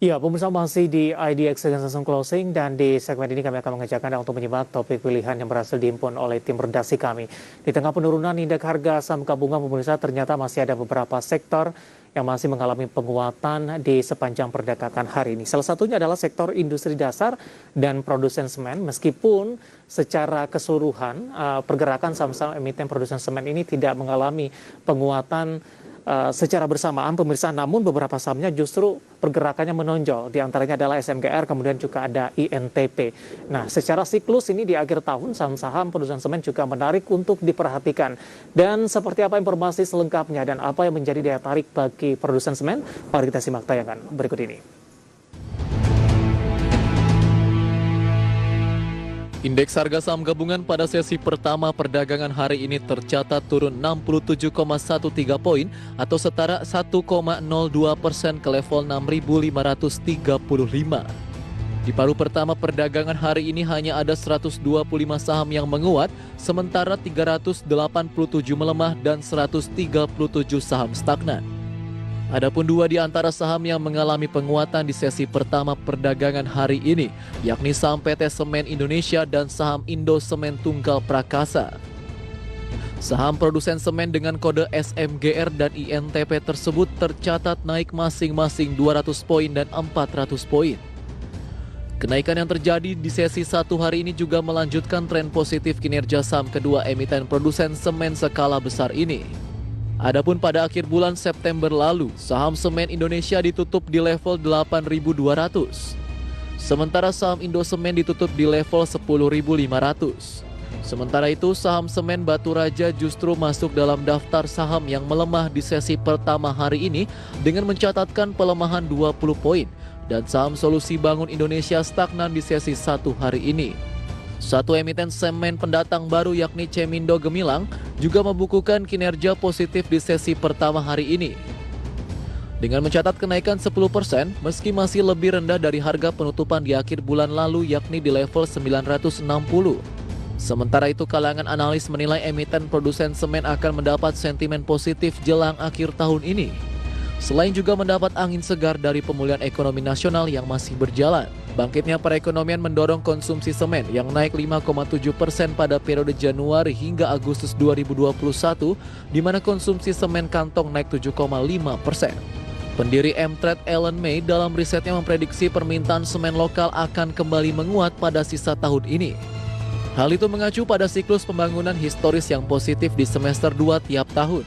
Ya, pemirsa masih di IDX Session Closing dan di segmen ini kami akan mengajak Anda untuk menyimak topik pilihan yang berhasil dihimpun oleh tim redaksi kami. Di tengah penurunan indeks harga saham gabungan pemirsa ternyata masih ada beberapa sektor yang masih mengalami penguatan di sepanjang perdagangan hari ini. Salah satunya adalah sektor industri dasar dan produsen semen meskipun secara keseluruhan pergerakan saham-saham emiten produsen semen ini tidak mengalami penguatan secara bersamaan pemirsa, namun beberapa sahamnya justru pergerakannya menonjol. Di antaranya adalah SMGR, kemudian juga ada INTP. Nah, secara siklus ini di akhir tahun saham-saham produsen semen juga menarik untuk diperhatikan. Dan seperti apa informasi selengkapnya dan apa yang menjadi daya tarik bagi produsen semen? Mari kita simak tayangan berikut ini. Indeks harga saham gabungan pada sesi pertama perdagangan hari ini tercatat turun 67,13 poin atau setara 1,02% ke level 6.535. Di paruh pertama perdagangan hari ini hanya ada 125 saham yang menguat, sementara 387 melemah dan 137 saham stagnan. Adapun dua di antara saham yang mengalami penguatan di sesi pertama perdagangan hari ini, yakni saham PT Semen Indonesia dan saham Indo Semen Tunggal Prakasa. Saham produsen semen dengan kode SMGR dan INTP tersebut tercatat naik masing-masing 200 poin dan 400 poin. Kenaikan yang terjadi di sesi satu hari ini juga melanjutkan tren positif kinerja saham kedua emiten produsen semen skala besar ini. Adapun pada akhir bulan September lalu, saham Semen Indonesia ditutup di level 8.200. Sementara saham Indo Semen ditutup di level 10.500. Sementara itu, saham Semen Batu Raja justru masuk dalam daftar saham yang melemah di sesi pertama hari ini dengan mencatatkan pelemahan 20 poin dan saham Solusi Bangun Indonesia stagnan di sesi satu hari ini. Satu emiten semen pendatang baru yakni Cemindo Gemilang juga membukukan kinerja positif di sesi pertama hari ini. Dengan mencatat kenaikan 10% meski masih lebih rendah dari harga penutupan di akhir bulan lalu yakni di level 960. Sementara itu kalangan analis menilai emiten produsen semen akan mendapat sentimen positif jelang akhir tahun ini. Selain juga mendapat angin segar dari pemulihan ekonomi nasional yang masih berjalan. Bangkitnya perekonomian mendorong konsumsi semen yang naik 5,7% pada periode Januari hingga Agustus 2021, di mana konsumsi semen kantong naik 7,5%. Pendiri M-Trade Ellen May dalam risetnya memprediksi permintaan semen lokal akan kembali menguat pada sisa tahun ini. Hal itu mengacu pada siklus pembangunan historis yang positif di semester 2 tiap tahun.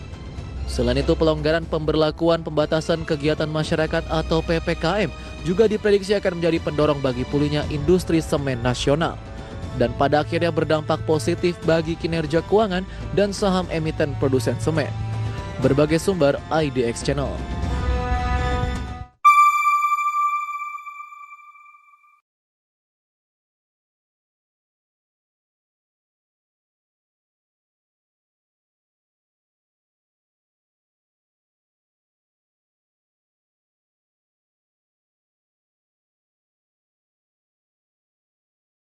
Selain itu, pelonggaran pemberlakuan pembatasan kegiatan masyarakat atau PPKM juga diprediksi akan menjadi pendorong bagi pulihnya industri semen nasional. Dan pada akhirnya berdampak positif bagi kinerja keuangan dan saham emiten produsen semen. Berbagai sumber IDX Channel.